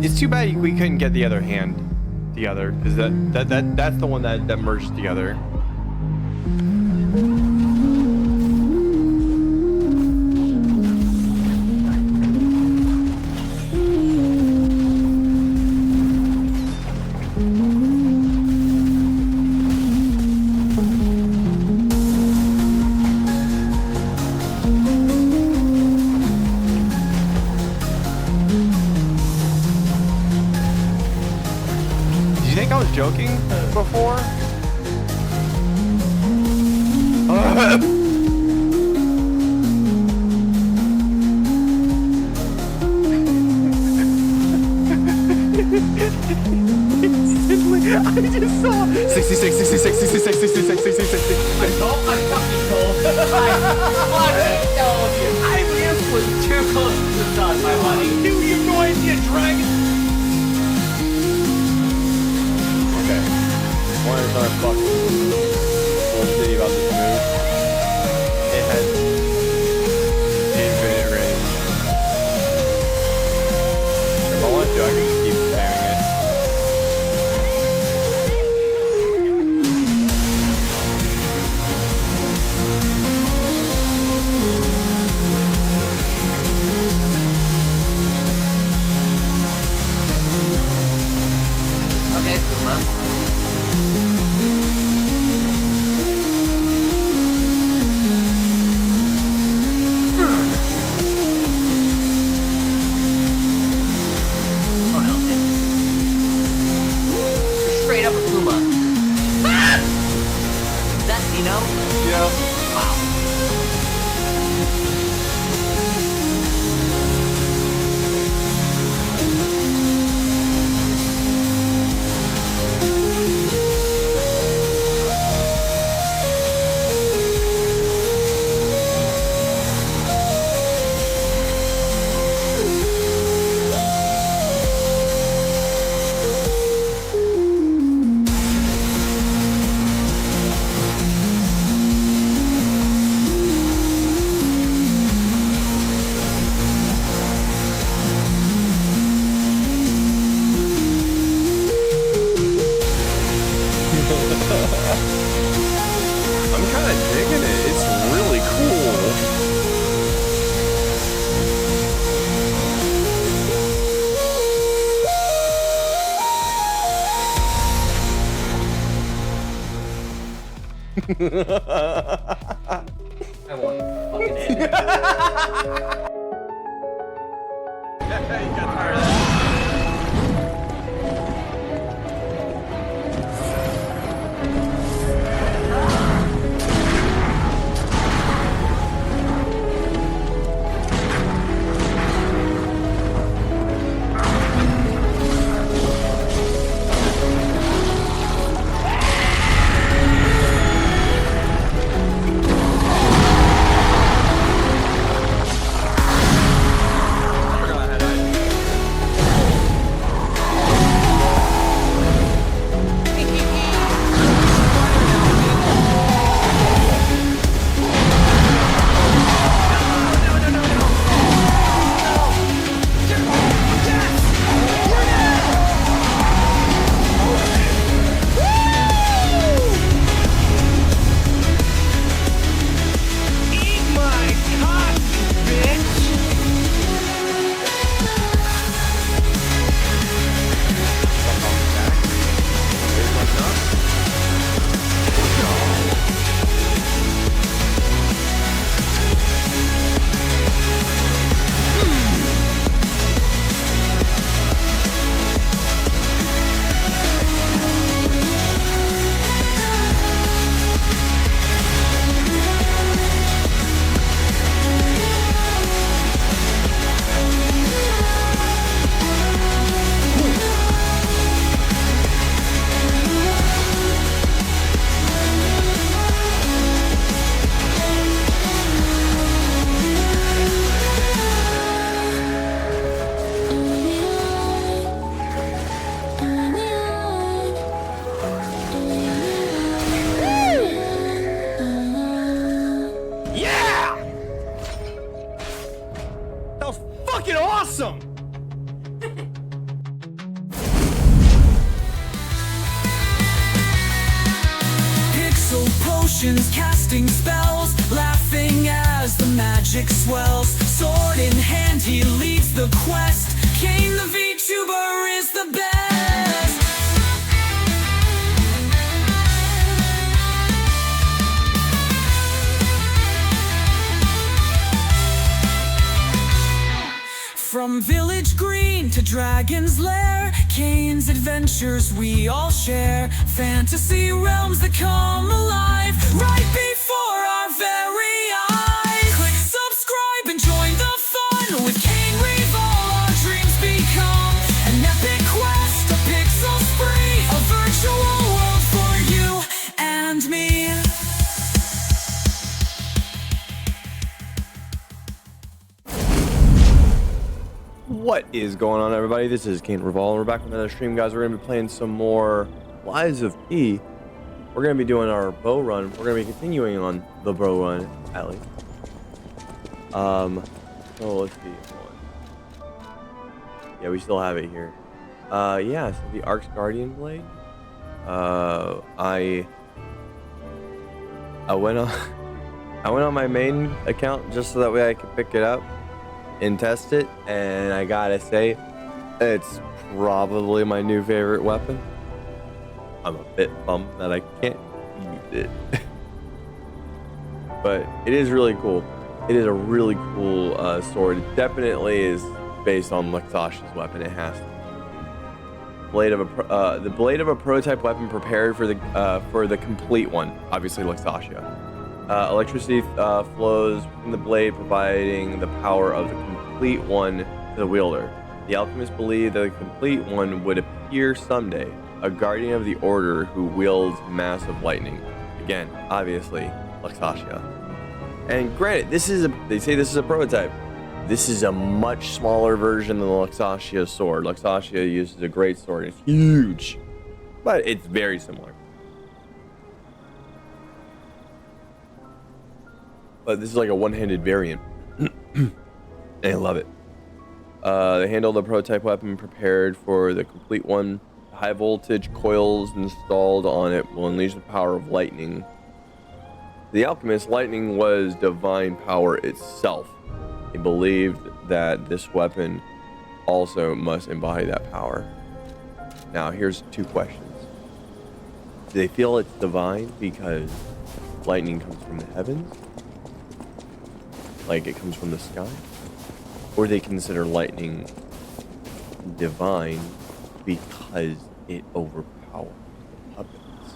It's too bad we couldn't get the other hand together, because that's the one that merged together. Joking before? I just saw 66, 66, 66, 66, 66. I fucking told you. I told you. I was too close to the sun, my buddy. Dude, you have no idea, Dragon. One is our fucking bullshit about this move. It has infinite range. If I want to, I can just keep spamming it. Okay, Kuma. Straight up a Kuma. Ah! That's, you know? Yeah. Wow. I'm kind of digging it. It's really cool. I won. Fucking it. You got tired of that. fucking awesome. Pixel potions, casting spells, laughing as the magic swells. Sword in hand, he leads the quest. Kane the VTuber is the best. From Village Green to Dragon's Lair, Kane's adventures we all share. Fantasy realms that come alive right before our very eyes. Click subscribe and join the fun. With Kane we've all our dreams become an epic quest, a pixel spree, a virtual world for you and me. What is going on, everybody? This is Kane Revolve, and we're back with another stream, guys. We're gonna be playing some more Lies of P. We're gonna be doing our bow run. We're gonna be continuing on the bow run, at least. So let's see. Yeah, we still have it here. Yeah. So the Ark's Guardian Blade. I went on. I went on my main account just so that way I could pick it up and test it, and I gotta say, it's probably my new favorite weapon. I'm a bit bummed that I can't use it. But it is really cool. It is a really cool sword. It definitely is based on Luxashia's weapon. It has to be. The blade of a prototype weapon prepared for the complete one. Obviously Luxasia. Electricity flows from the blade, providing the power of the complete one to the wielder. The alchemists believe that the complete one would appear someday, a guardian of the order who wields massive lightning. Again, obviously, Luxasia. And granted, they say this is a prototype. This is a much smaller version than the Luxasia sword. Luxasia uses a great sword. It's huge, but it's very similar. But this is like a one-handed variant. And I love it. The handle of the prototype weapon prepared for the complete one. High voltage coils installed on it will unleash the power of lightning. The alchemist, lightning was divine power itself. He believed that this weapon also must embody that power. Now, here's two questions. Do they feel it's divine because lightning comes from the heavens? Like it comes from the sky? Or they consider lightning divine because it overpowers the puppets?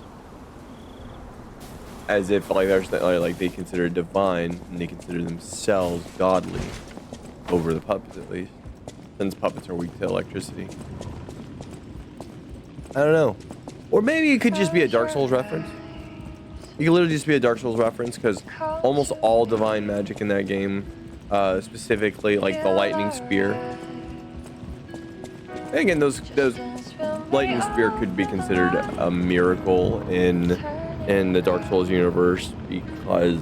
As if like they consider it divine and they consider themselves godly over the puppets, at least, since puppets are weak to electricity. I don't know. Or maybe it could just be a Dark Souls reference. It could literally just be a Dark Souls reference, because almost all divine magic in that game, specifically like the lightning spear. And again, those lightning spear could be considered a miracle in the Dark Souls universe, because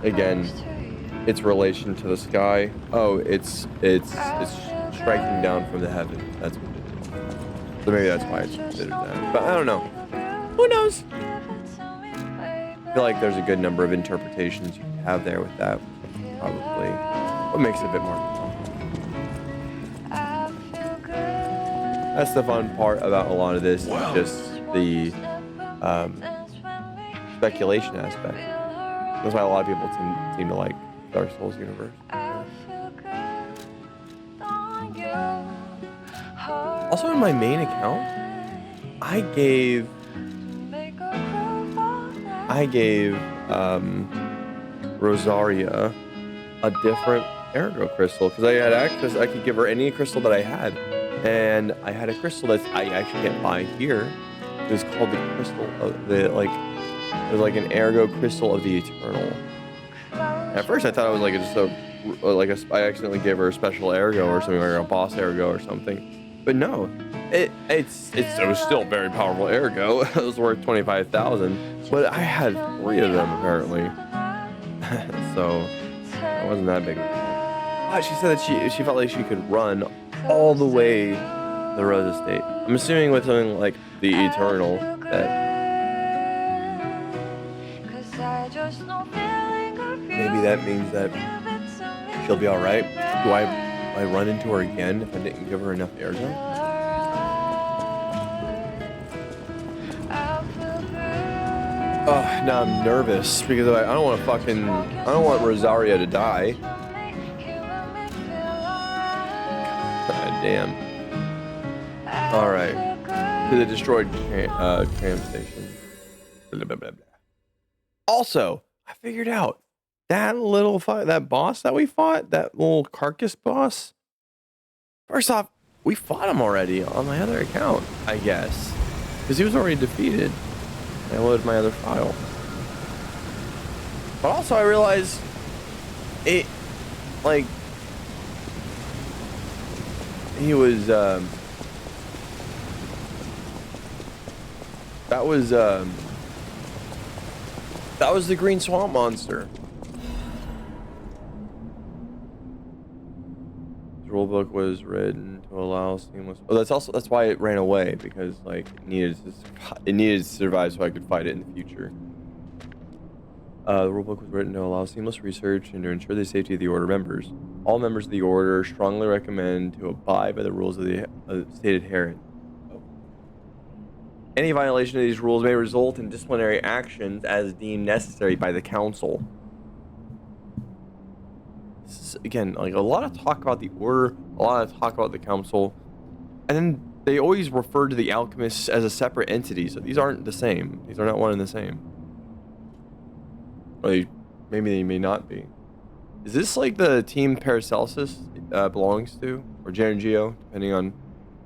again, its relation to the sky. Oh, it's striking down from the heavens. That's what it is. So maybe that's why it's considered that. But I don't know. Who knows? I feel like there's a good number of interpretations you can have there with that. Probably what makes it a bit more fun. That's the fun part about a lot of this, is just the speculation aspect. That's why a lot of people seem to like Dark Souls universe. Also, in my main account, I gave Rosaria a different Ergo crystal, because I had access. I could give her any crystal that I had, and I had a crystal that I actually can't buy here. It was called the crystal of the it was like an Ergo crystal of the Eternal. At first, I thought it was like I accidentally gave her a special Ergo or something, or a boss Ergo or something. But no, it was still very powerful Ergo. It was worth 25,000, but I had 3 of them apparently. So it wasn't that big of a deal. She said that she felt like she could run all the way to the Rose Estate. I'm assuming with something like the Eternal that maybe that means that she'll be all right. Do I run into her again if I didn't give her enough airtime? Oh, now I'm nervous because I don't want Rosaria to die. God damn. All right, to the destroyed tram station. Blah, blah, blah, blah. Also, I figured out that little fight, that boss that we fought, that little carcass boss. First off, we fought him already on my other account, I guess, because he was already defeated. I loaded my other file. But also I realized it, like, he was, that was the green swamp monster. The rulebook was written to allow seamless. Oh, that's why it ran away, because like it needed to survive so I could fight it in the future. The rulebook was written to allow seamless research and to ensure the safety of the Order members. All members of the Order strongly recommend to abide by the rules of the stated herein. Any violation of these rules may result in disciplinary actions as deemed necessary by the Council. This is, again, like a lot of talk about the Order, a lot of talk about the Council, and then they always refer to the Alchemists as a separate entity, so these aren't the same. These are not one and the same. Or maybe they may not be. Is this like the team Paracelsus belongs to? Or Jarangeo, depending on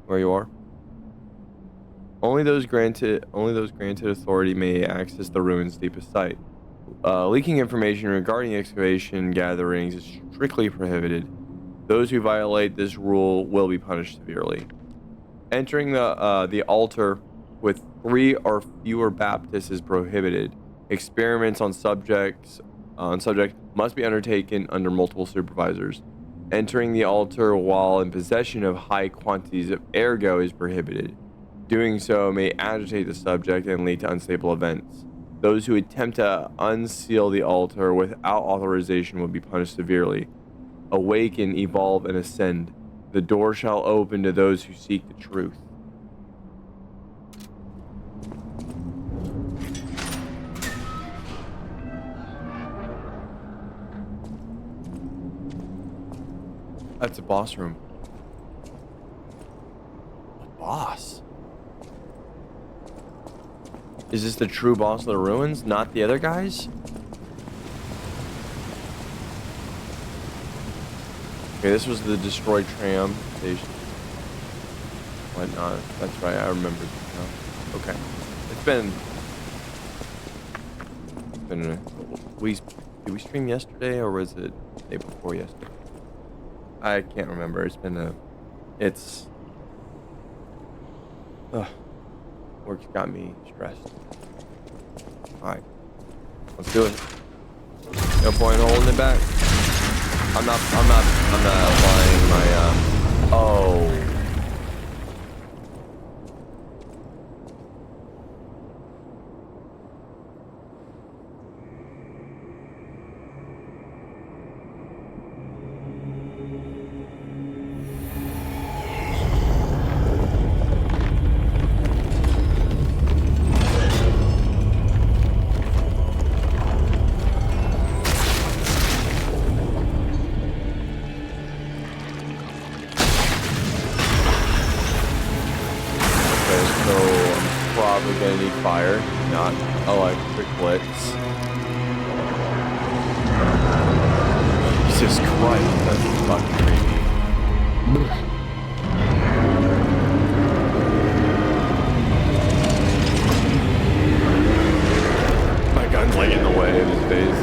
where you are? Only those granted authority may access the ruins' deepest site. Leaking information regarding excavation gatherings is strictly prohibited. Those who violate this rule will be punished severely. Entering the altar with 3 or fewer Baptists is prohibited. Experiments on subject must be undertaken under multiple supervisors. Entering the altar while in possession of high quantities of ergo is prohibited. Doing so may agitate the subject and lead to unstable events. Those who attempt to unseal the altar without authorization will be punished severely. Awaken, evolve, and ascend. The door shall open to those who seek the truth. That's a boss room. A boss? Is this the true boss of the ruins, not the other guys? Okay, this was the destroyed tram station. Whatnot. That's right, I remember now. Okay. It's been did we stream yesterday or was it the day before yesterday? I can't remember. It's been work's got me stressed. Alright. Let's do it. No point holding it back. I'm not applying my oh. Fire, not electric blitz. Jesus Christ, that's fucking crazy. My gun's like in the way of his face.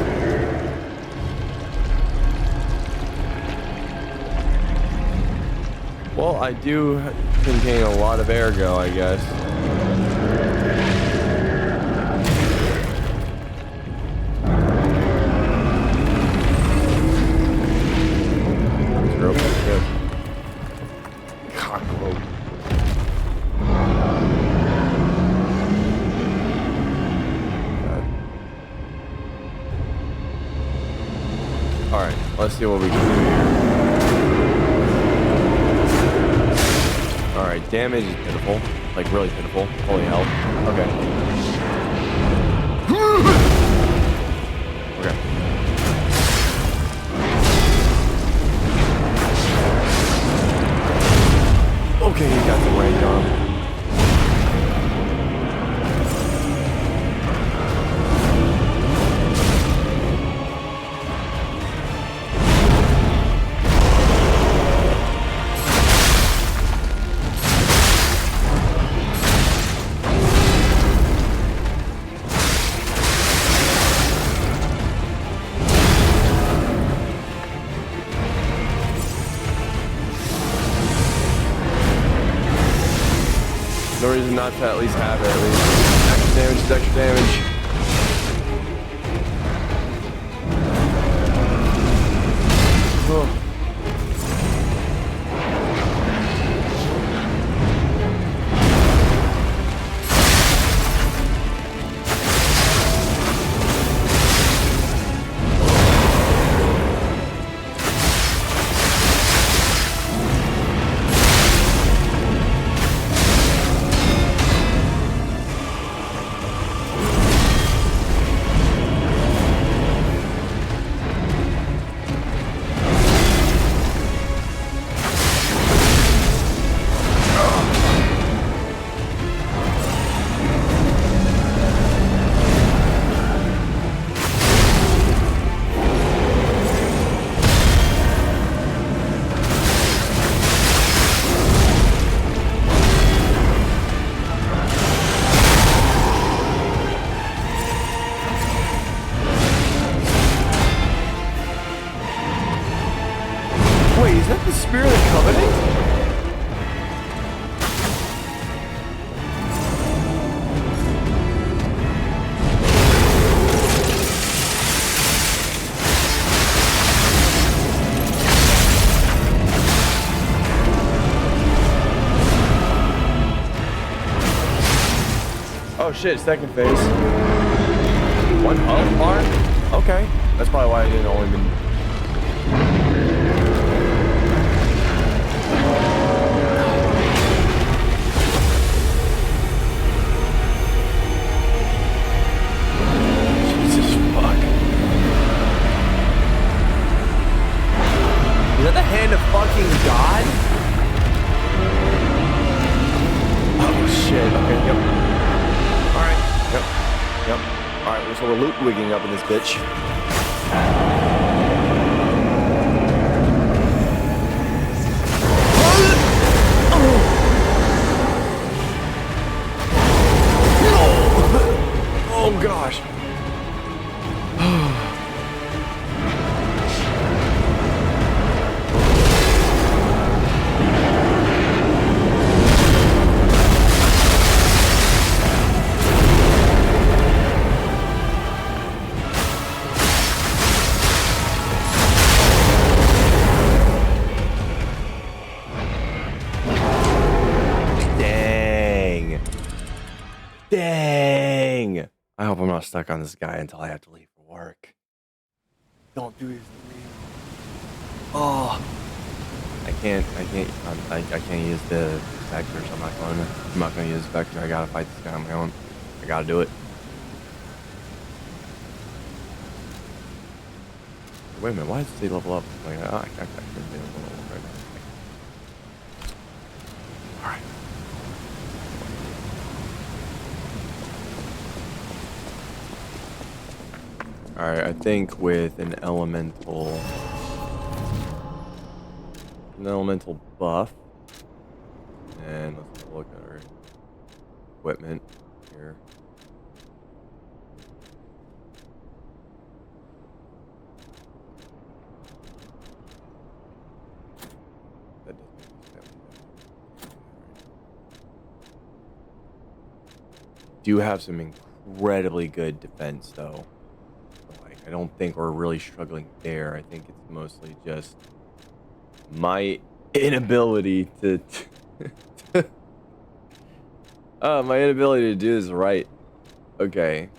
Well, I do contain a lot of ergo, I guess. Alright, let's see what we can do here. Alright, damage is pitiful. Like, really pitiful. Holy hell. Okay. Okay. Okay, he got some range on him. No reason not to at least have it, at least. Extra damage is extra damage. Oh. Wait, is that the Spirit of the Covenant? Oh shit, second phase. One health bar? Okay. That's probably why I didn't only been... Jesus fuck. Is that the hand of fucking God? Oh shit, okay, yep. Alright, yep. Alright, so we're loot wigging up in this bitch. Oh gosh. Dang. I hope I'm not stuck on this guy until I have to leave for work. Don't do this to me. Oh. I can't use the vectors. I'm not gonna use vector. I gotta fight this guy on my own. I gotta do it. Wait a minute, why does it say level up? Like, I can't level up right now. Alright. Alright, I think with an elemental buff, and let's look at our equipment here. That doesn't make sense. Do have some incredibly good defense though. I don't think we're really struggling there. I think it's mostly just my inability to my inability to do this right. Okay.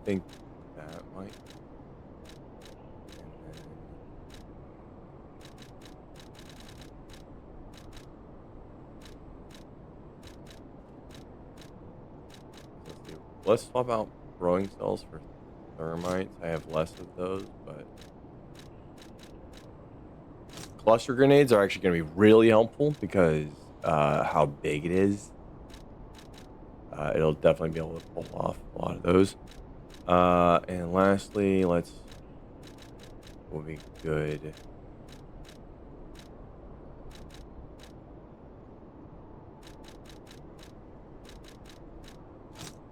think that might. And then let's see. Let's swap out throwing cells for thermites. I have less of those, but cluster grenades are actually going to be really helpful because how big it is. It'll definitely be able to pull off a lot of those. And lastly, will be good.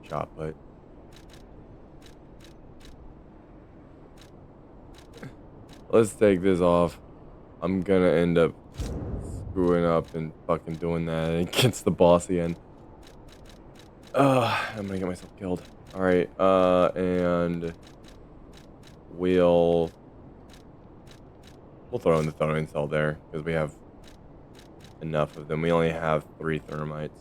Shot put. Let's take this off. I'm gonna end up screwing up and fucking doing that against the boss again. I'm gonna get myself killed. Alright, and we'll throw in the throwing cell there because we have enough of them. We only have 3 thermites.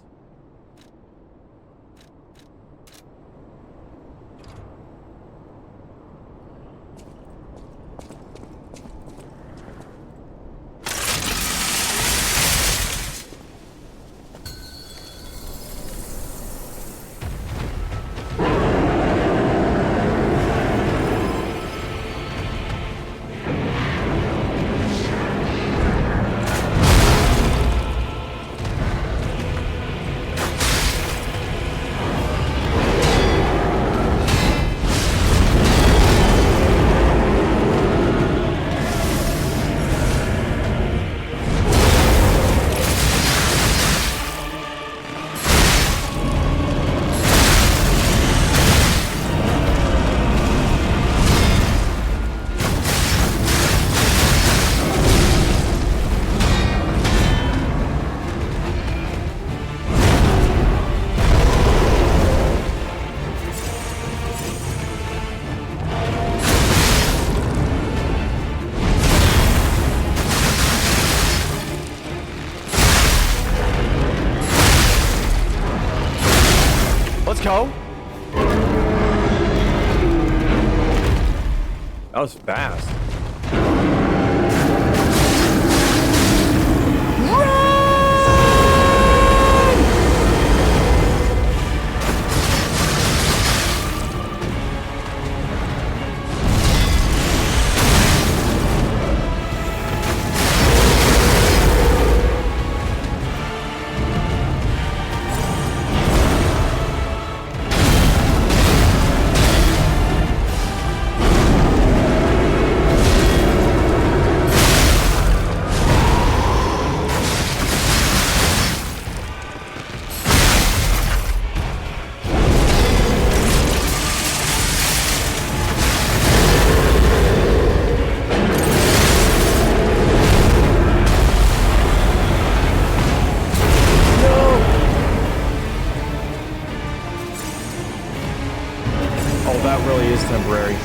Let's go. That was fast. That really is temporary.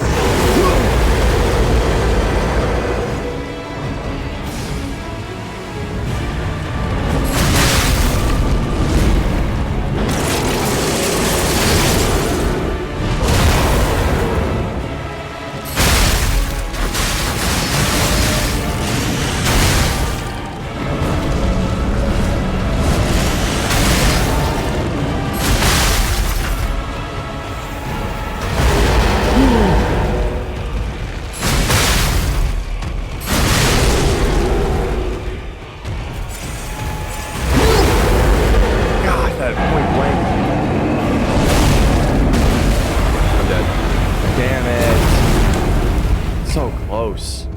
So close.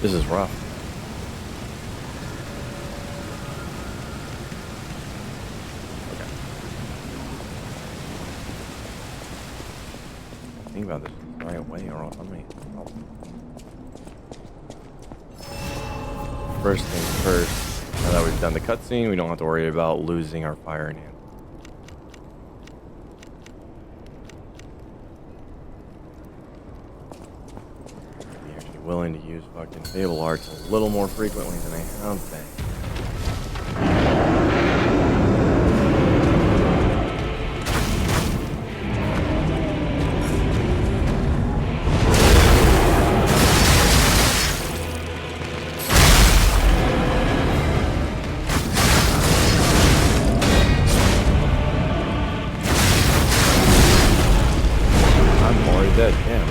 This is rough. Okay. Think about this the right way or on me. First things first. Now that we've done the cutscene, we don't have to worry about losing our fire in hand. We actually willing to use fucking Fable Arts a little more frequently than I have been. I'm already dead, damn.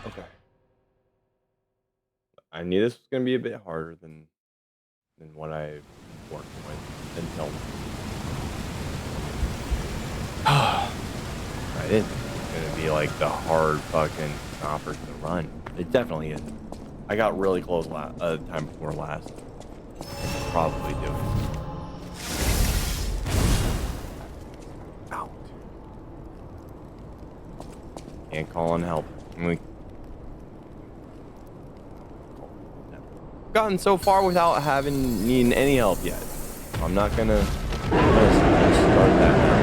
Okay. I knew this was gonna be a bit harder than what I've worked with until now. I didn't think it was gonna be like the hard fucking stopper to run. It definitely is. I got really close time before last. Probably do it. Out. Can't call in help. Gotten so far without needing any help yet. I'm not gonna just start that now.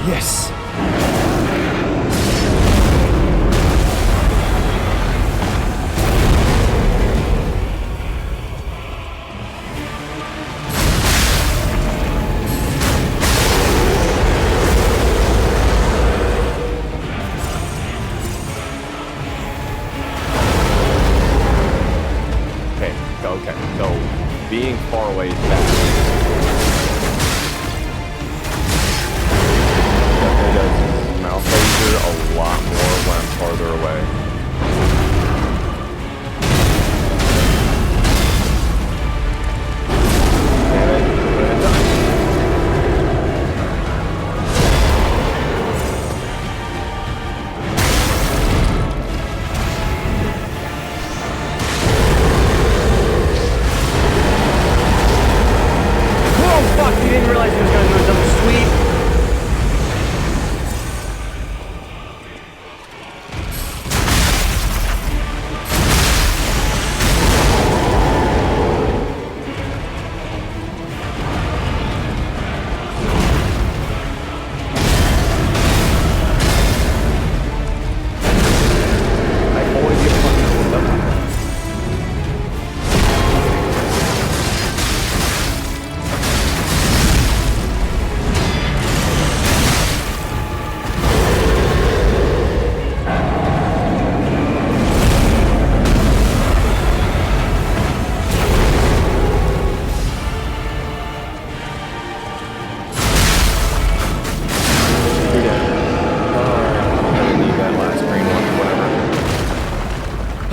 Yes. Okay, so being far away is bad. Mouse laser a lot more when I'm farther away. Whoa, fuck, he didn't realize he was gonna do a double sweep.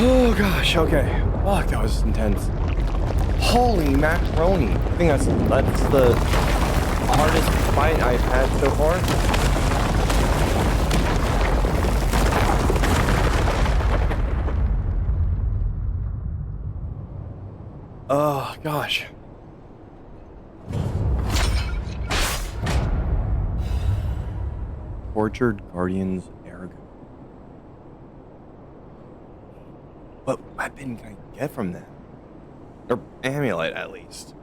Oh gosh, okay. Fuck, that was intense. Holy macaroni. I think that's the hardest fight I've had so far. Oh gosh. Tortured Guardian's Arrogance. What weapon can I get from that? Or amulet, at least.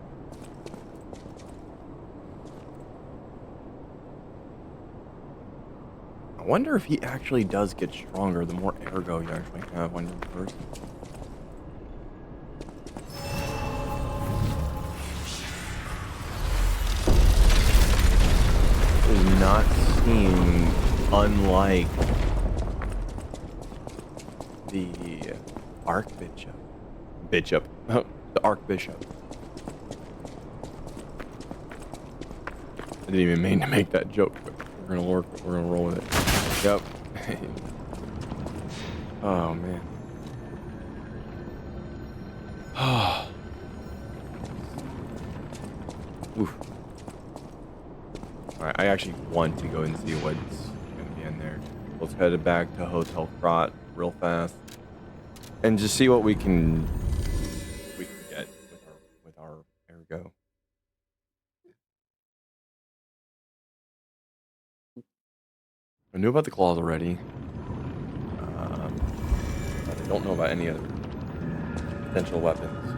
wonder if he actually does get stronger the more ergo you actually have on your person. Does not seem unlike the Archbishop. The Archbishop. I didn't even mean to make that joke, but we're gonna roll with it. Yep. Oh man. Oof. Alright, I actually want to go and see what's gonna be in there. Let's head back to Hotel Krot real fast. And just see what we can get with our ergo. I knew about the claws already. But I don't know about any other potential weapons.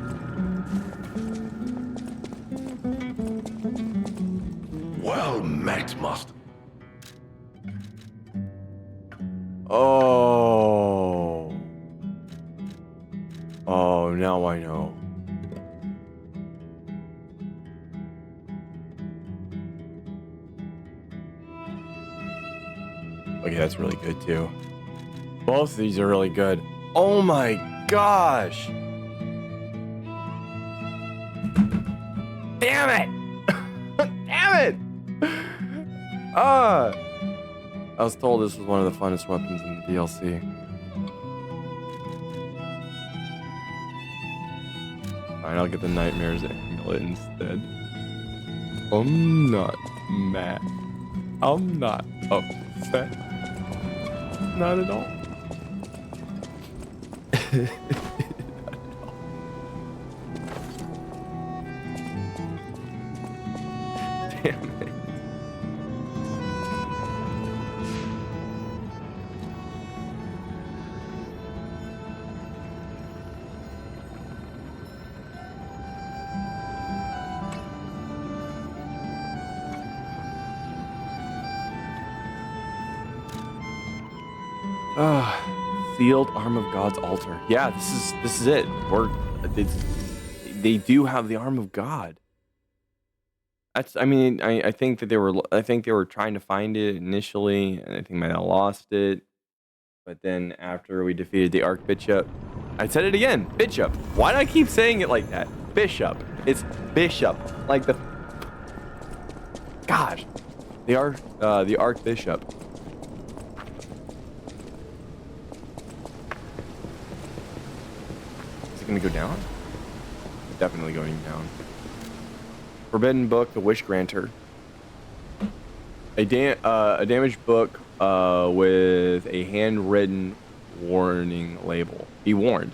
Well met, Master. Oh. Oh, now I know. Okay, that's really good too. Both of these are really good. Oh my gosh! Damn it! Damn it! I was told this was one of the funnest weapons in the DLC. Alright, I'll get the Nightmares Amulet instead. I'm not mad. I'm not upset. Not at all. Damn it. Sealed arm of God's altar. Yeah, this is it. They do have the arm of God. I mean, I think that they were trying to find it initially, and I think might have lost it. But then after we defeated the Archbishop, I said it again, Bishop. Why do I keep saying it like that? Bishop. It's Bishop. Like the gosh, the Archbishop. Is it gonna go down? Definitely going down. Forbidden Book, the Wish Granter. A damaged book with a handwritten warning label. Be warned.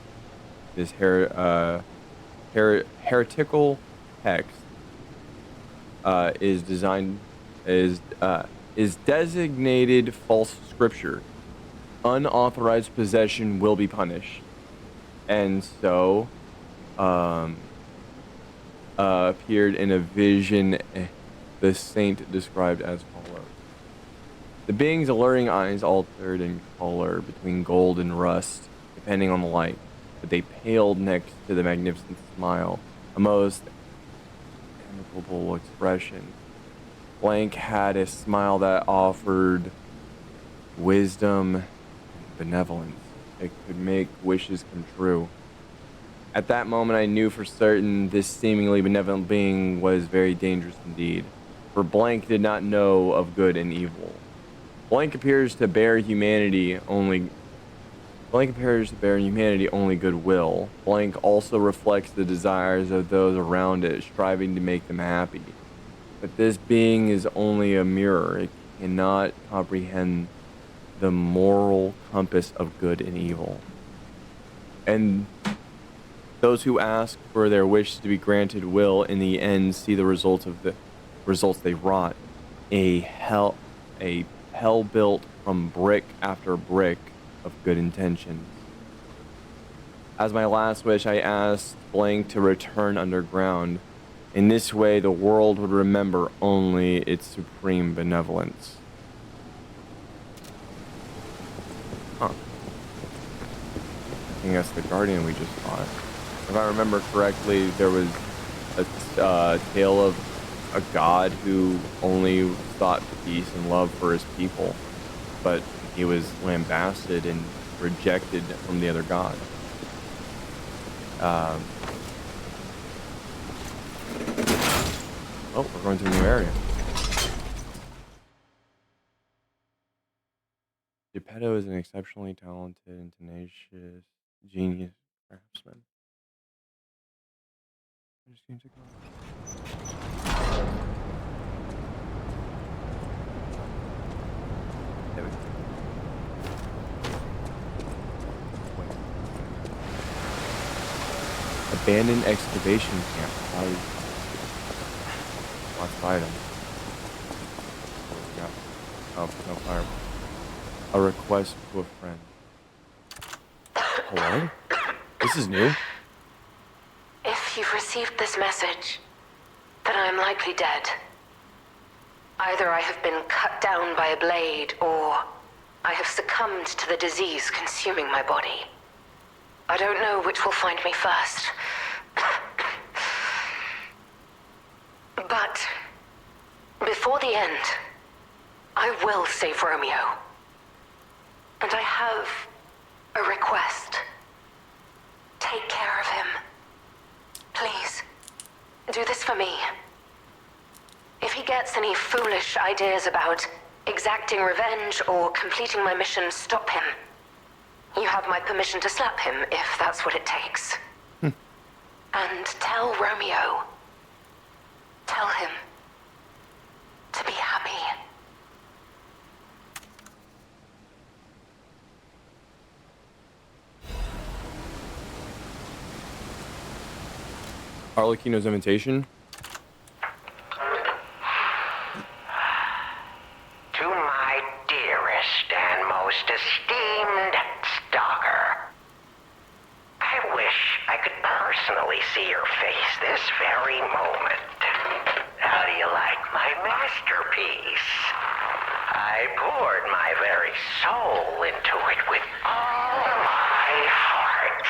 This heretical text is designated false scripture. Unauthorized possession will be punished. And so, appeared in a vision, the saint described as follows. The being's alluring eyes altered in color between gold and rust, depending on the light, but they paled next to the magnificent smile, a most amicable expression. Blank had a smile that offered wisdom and benevolence. It could make wishes come true. At that moment, I knew for certain this seemingly benevolent being was very dangerous indeed, for Blank did not know of good and evil. Blank appears to bear humanity only goodwill. Blank also reflects the desires of those around it, striving to make them happy. But this being is only a mirror. It cannot comprehend the moral compass of good and evil. And those who ask for their wish to be granted will, in the end, see the results they wrought. A hell built from brick after brick of good intentions. As my last wish, I asked Blank to return underground. In this way, the world would remember only its supreme benevolence. making us the guardian we just fought. If I remember correctly, there was a tale of a god who only sought peace and love for his people, but he was lambasted and rejected from the other gods. Oh, we're going to a new area. Geppetto is an exceptionally talented and tenacious genius craftsman. I just need to go. There we go. Wait. Abandoned excavation camp. Lots of items. What we got? Oh, no fire. A request to a friend. Hello? This is new. If you've received this message, then I am likely dead. Either I have been cut down by a blade, or I have succumbed to the disease consuming my body. I don't know which will find me first. But before the end, I will save Romeo. And I have a request. Take care of him. Please, do this for me. If he gets any foolish ideas about exacting revenge or completing my mission, stop him. You have my permission to slap him if that's what it takes. And tell Romeo. Tell him to be happy. Arlecchino's invitation. To my dearest and most esteemed stalker, I wish I could personally see your face this very moment. How do you like my masterpiece? I poured my very soul into it with all my heart.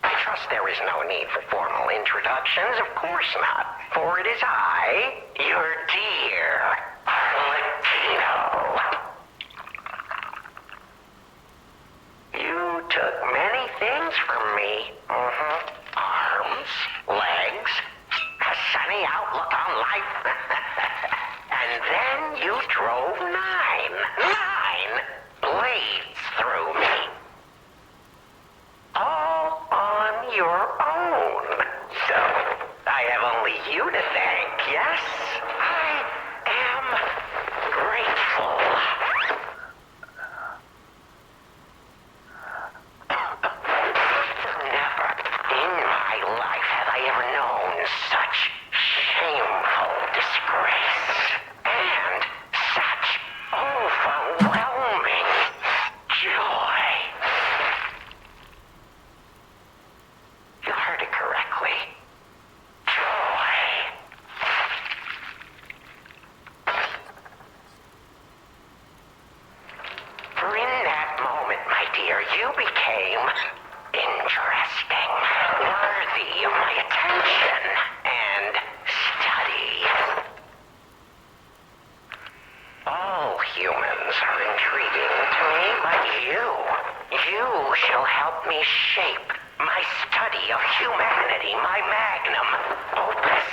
I trust there is no need for formal introductions, of course not, for it is I, your dear Arlecchino. You took many things from me. Arms, legs, a sunny outlook on life. And then you drove nine blades through me. All on your own. So, I have only you to thank, yes? I am grateful. Never in my life have I ever known such shameful disgrace and such overwhelming joy. You heard it correctly. Joy. For in that moment, my dear, you became interesting, worthy of my attention and study. All humans are intriguing to me, but you shall help me shape my study of humanity, my magnum opus.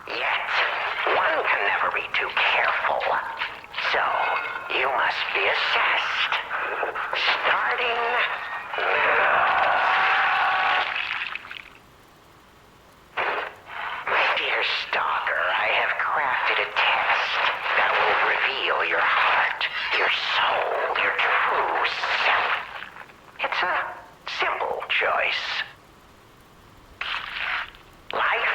Yet, one can never be too careful, so you must be assessed. Starting now. My dear stalker, I have crafted a test that will reveal your heart, your soul, your true self. It's a simple choice. Life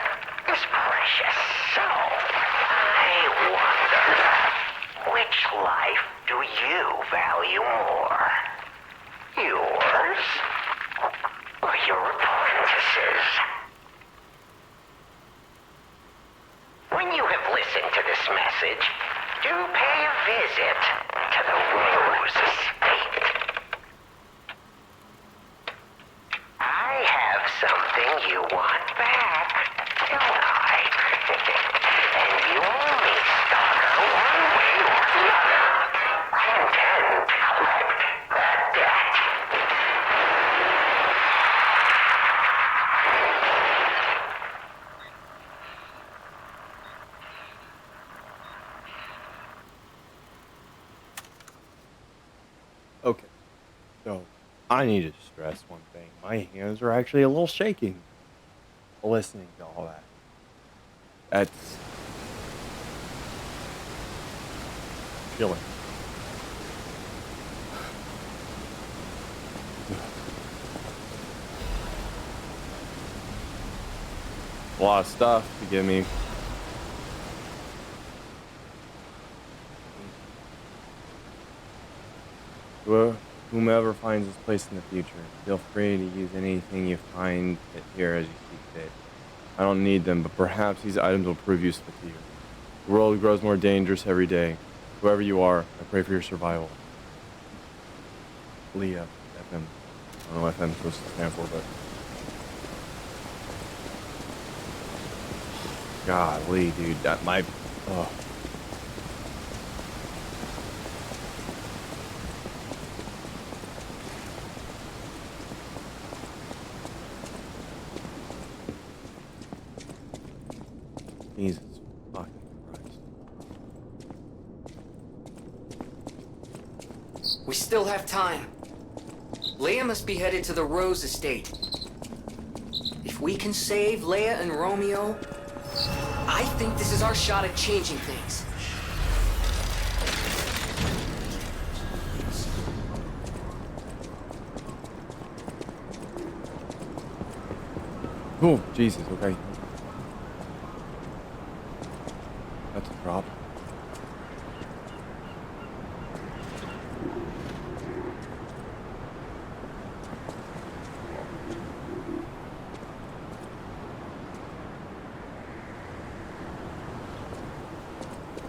is precious, so I wonder, which life do you value more? You So, I need to stress one thing. My hands are actually a little shaking listening to all that. That's chilling. A lot of stuff to give me. Whomever finds this place in the future, feel free to use anything you find it here as you see fit. I don't need them, but perhaps these items will prove useful to you. The world grows more dangerous every day. Whoever you are, I pray for your survival. Leah, FM. I don't know what FM is supposed to stand for, but... Golly, dude, that might... Oh. Jesus fucking Christ. We still have time. Leia must be headed to the Rose Estate. If we can save Leia and Romeo, I think this is our shot at changing things. Oh, Jesus, okay. That's a problem.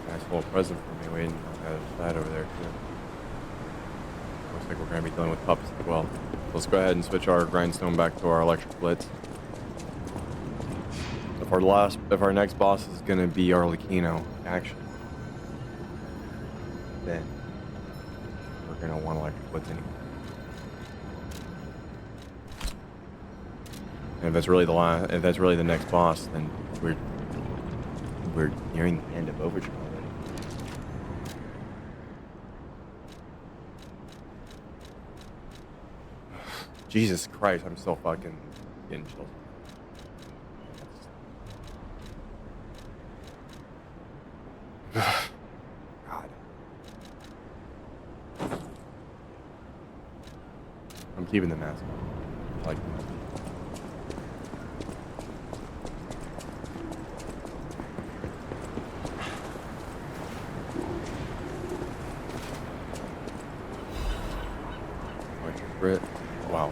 Nice little present for me waiting on the other side over there, too. Looks like we're going to be dealing with pups as well. Let's go ahead and switch our grindstone back to our electric blitz. If our next boss is gonna be Arlecchino, actually, then we're gonna want electric blitz anyway. And if that's really if that's really the next boss, then we're nearing the end of Overture already. Jesus Christ, I'm still fucking getting chills. God. I'm keeping the mask on. I like the mask. Electric Brit. Wow.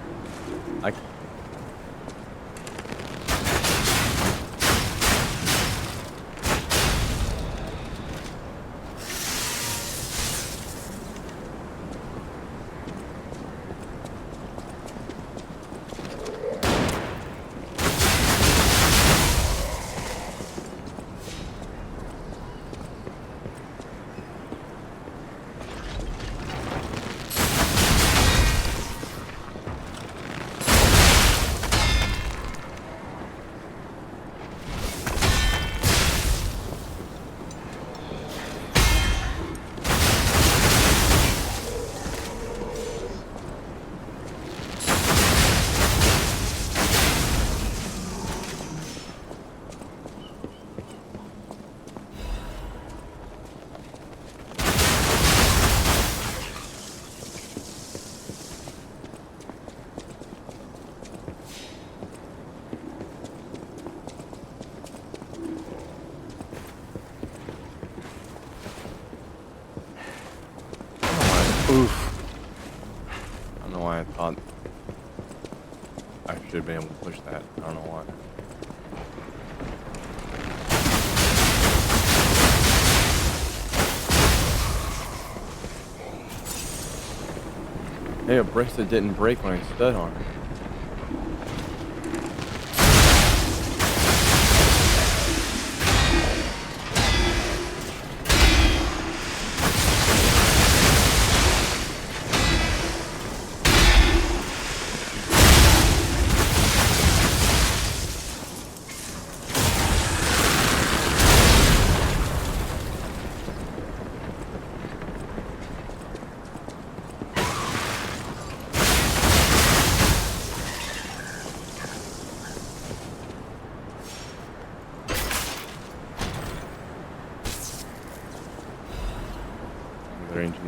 Oof. I don't know why I thought I should have been able to push that. I don't know why. Hey, a brick that didn't break when I stood on it.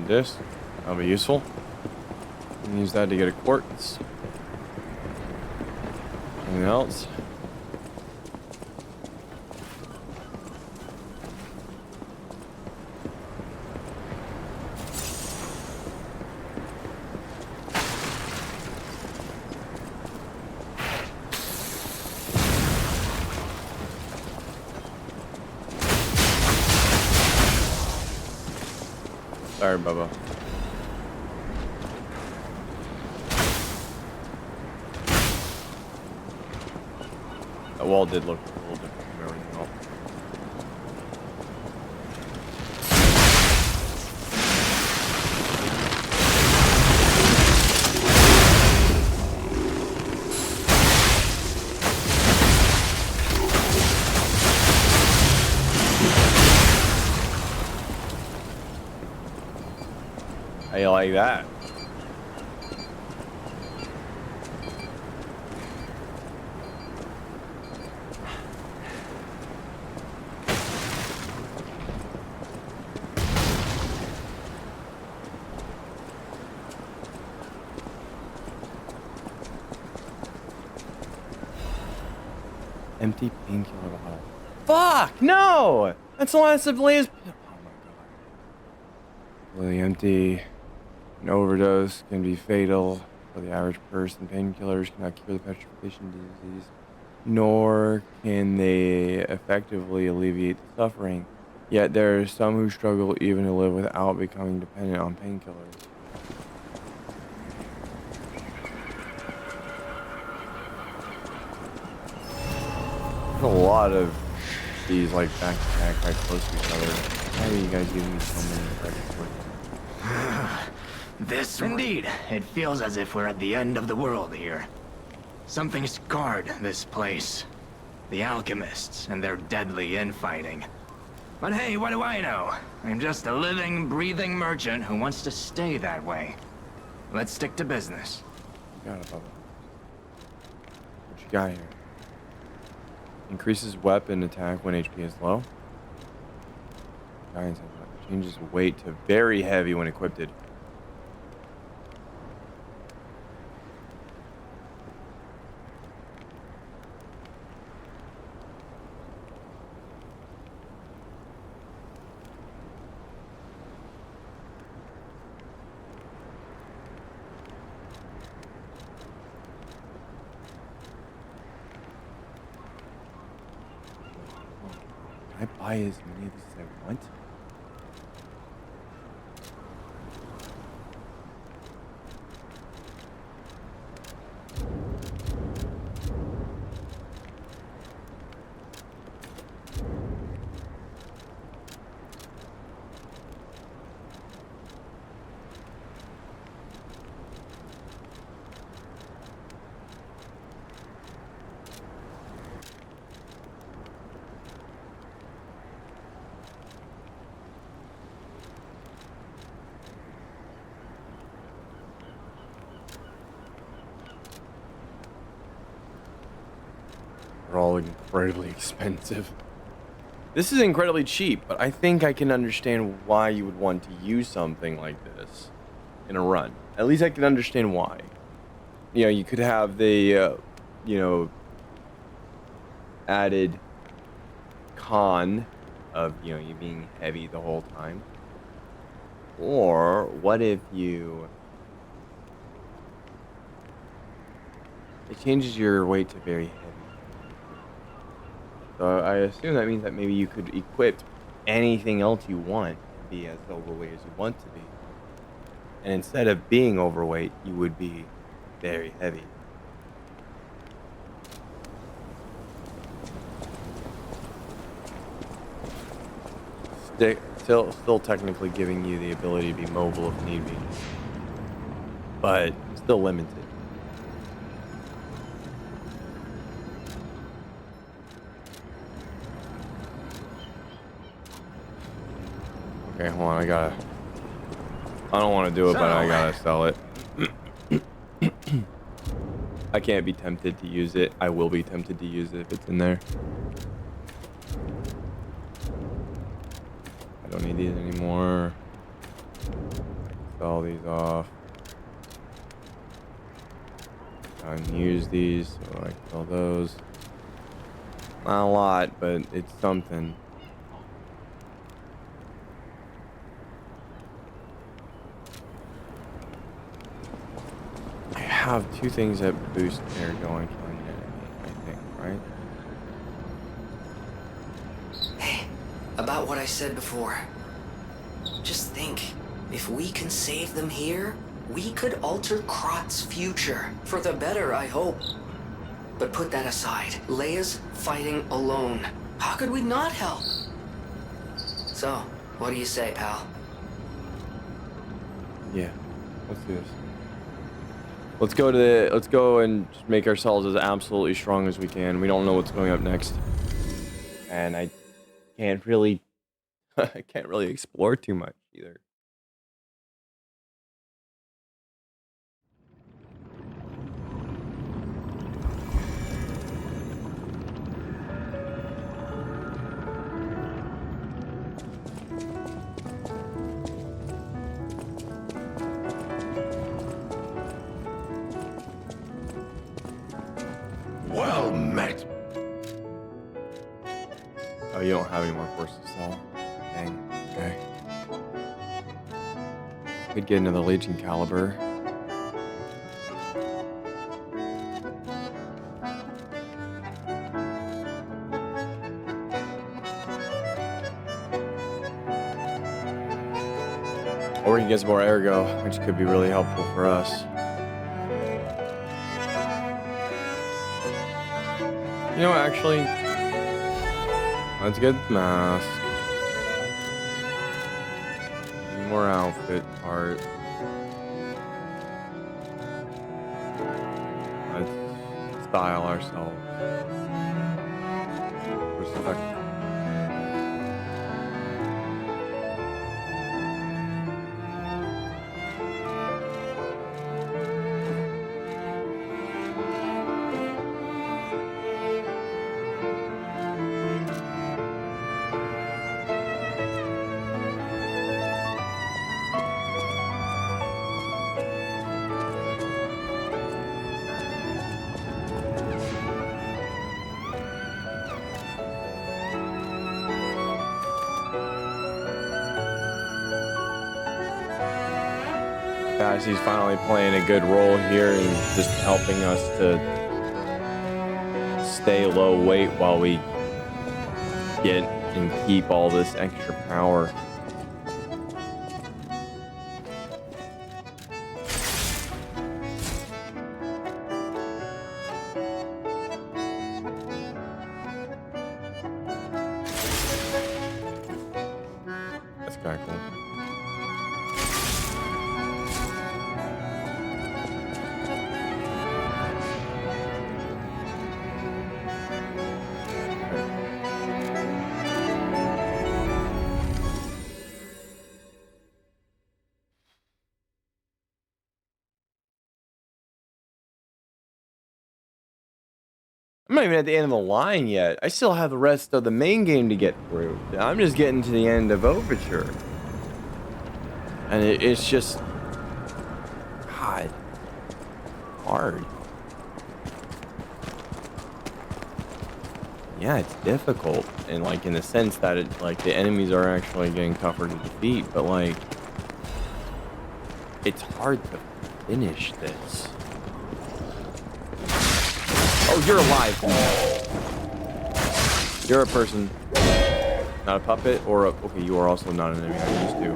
Ancient disc. That'll be useful. Can use that to get a quartz. Anything else? Sorry, Bubba. That wall did look a little different from everything else. How you like that? Empty painkiller bottle. Fuck! No! That's the last of Leia's. Oh my god. Completely empty. An overdose can be fatal for the average person. Painkillers cannot cure the petrification disease, nor can they effectively alleviate the suffering. Yet there are some who struggle even to live without becoming dependent on painkillers. There's a lot of these like back to back right close to each other. Why are you guys giving me so many records? This indeed. It feels as if we're at the end of the world here. Something scarred this place. The alchemists and their deadly infighting. But hey, what do I know? I'm just a living, breathing merchant who wants to stay that way. Let's stick to business. Got it, Bubba. What you got here? Increases weapon attack when HP is low. Guidance changes weight to very heavy when equipped. Can I buy as many of these as I want? They're all incredibly expensive. This is incredibly cheap, but I think I can understand why you would want to use something like this in a run. At least I can understand why. You know, you could have the, you know, added con of, you know, you being heavy the whole time. Or what if you... It changes your weight to very heavy. So I assume that means that maybe you could equip anything else you want and be as overweight as you want to be. And instead of being overweight, you would be very heavy. Still technically giving you the ability to be mobile if need be. But still limited. Okay, hold on, I don't want to do it, but I gotta sell it. I can't be tempted to use it. I will be tempted to use it if it's in there. I don't need these anymore. sell these off. And use these, so I can sell those. Not a lot, but it's something. I have 2 things that boost air going killing an enemy, I think, right? Hey, about what I said before. Just think, if we can save them here, we could alter Krot's future. For the better, I hope. But put that aside. Leia's fighting alone. How could we not help? So, what do you say, Al? Yeah, let's do this. Let's go and just make ourselves as absolutely strong as we can. We don't know what's going up next. And I can't really I can't really explore too much either. Well met. Oh, you don't have any more forces to sell? Dang. Okay. Could get another Legion caliber. Or we can get some more ergo, which could be really helpful for us. You know, actually, let's get the mask. More outfit part. Let's style ourselves. We're stuck. He's finally playing a good role here and just helping us to stay low weight while we get and keep all this extra power. That's kind of cool. I'm not even at the end of the line yet. I still have the rest of the main game to get through. I'm just getting to the end of Overture. And it's just... God. Hard. Yeah, it's difficult. And like in the sense that it, like the enemies are actually getting tougher to defeat. But like... It's hard to finish this. Oh, you're alive. You're a person. Not a puppet or a... Okay, you are also not an enemy. I used to.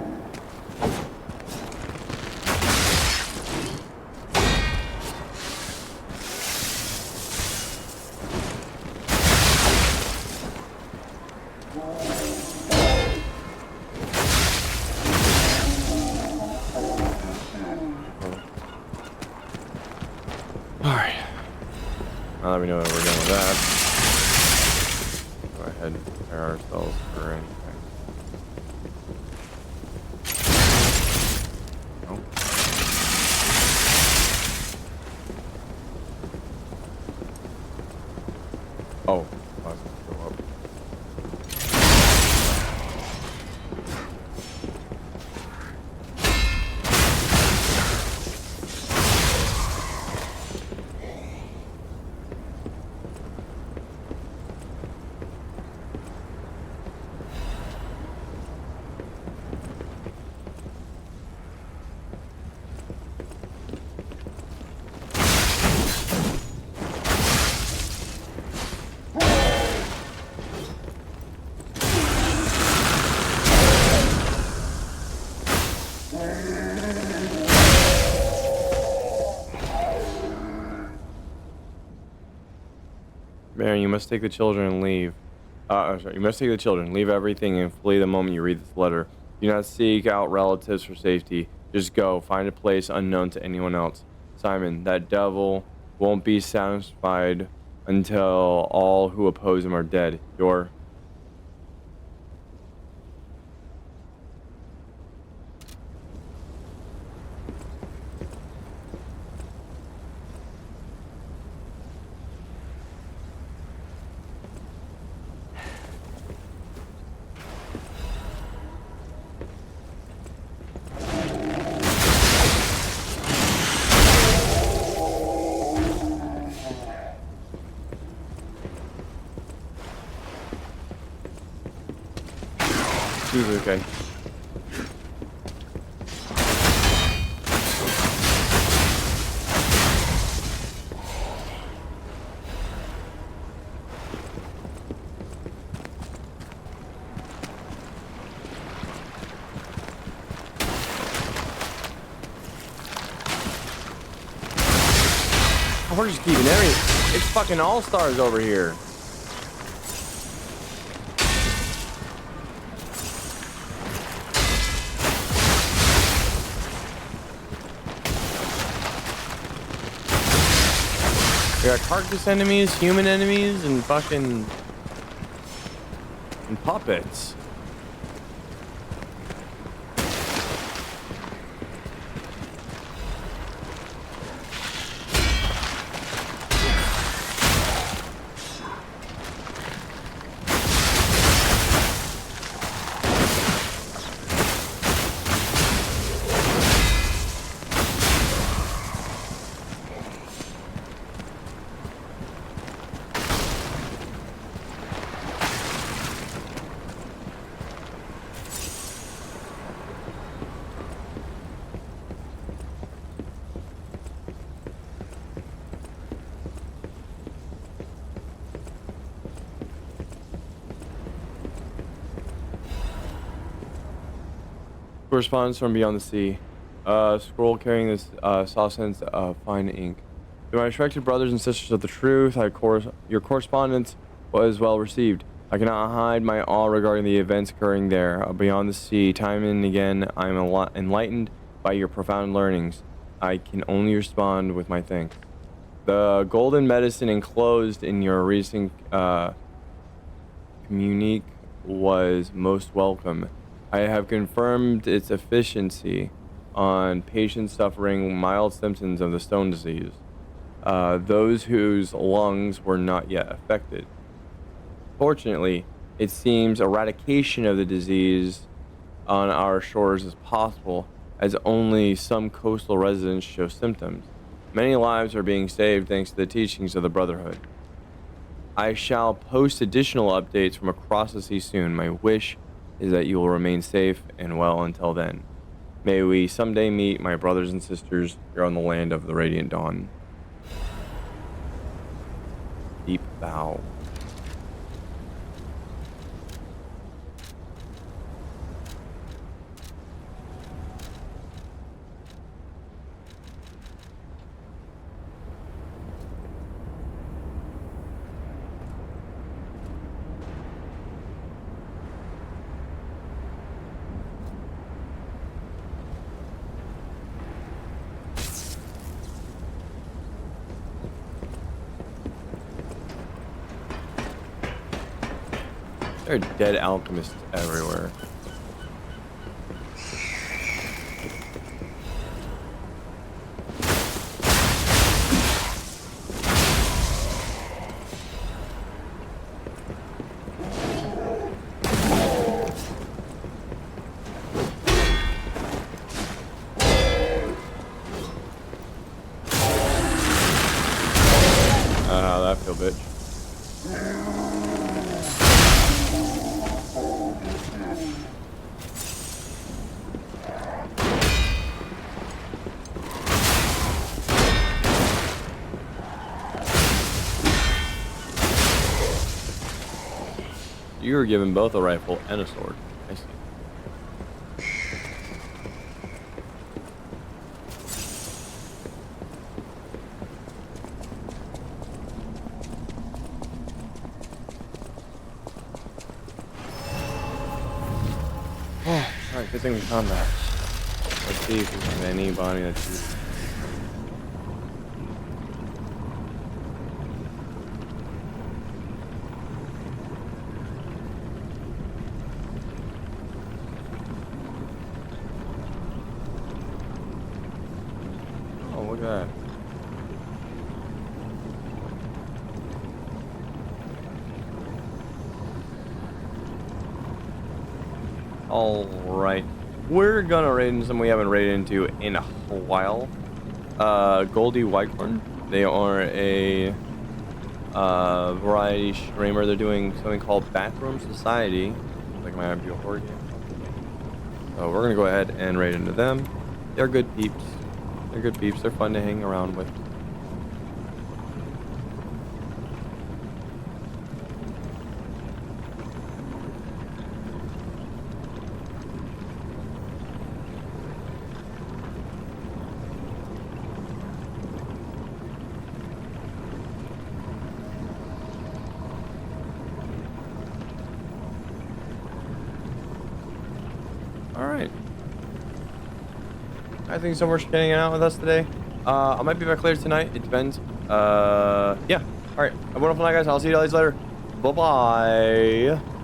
Alright. Now that we know that we're done with that, go ahead and prepare ourselves for anything. Nope. Oh, I was gonna go up. Baron, you must take the children and leave. Sorry, you must take the children, leave everything, and flee the moment you read this letter. Do not seek out relatives for safety. Just go, find a place unknown to anyone else. Simon, that devil won't be satisfied until all who oppose him are dead. Your... Okay. We're just keeping everything. It's fucking all-stars over here. We got carcass enemies, human enemies, and fucking... and puppets. Correspondence from beyond the sea. Scroll carrying this saucens of fine ink. To my respected brothers and sisters of the truth, your correspondence was well received. I cannot hide my awe regarding the events occurring there. Beyond the sea, time and again, I am enlightened by your profound learnings. I can only respond with my thanks. The golden medicine enclosed in your recent communique was most welcome. I have confirmed its efficiency on patients suffering mild symptoms of the stone disease, those whose lungs were not yet affected. Fortunately, it seems eradication of the disease on our shores is possible, as only some coastal residents show symptoms. Many lives are being saved thanks to the teachings of the Brotherhood. I shall post additional updates from across the sea soon. My wish is that you will remain safe and well until then. May we someday meet, my brothers and sisters, here on the land of the Radiant Dawn. Deep bow. There are dead alchemists everywhere. How'd that feel, bitch? You were given both a rifle and a sword. I see. good thing we found that. Let's see if we have anybody that's... Oh, look at that. Alright. We're gonna raid into something we haven't raided into in a while. Goldie Whitehorn. They are a variety streamer. They're doing something called Backroom Society. Like my be a horror game. So we're gonna go ahead and raid into them. They're good peeps. They're good peeps. They're fun to hang around with. Alright. Thanks so much for hanging out with us today. I might be back later tonight. It depends. Yeah. Alright. Have a wonderful night, guys. I'll see you guys later. Bye-bye.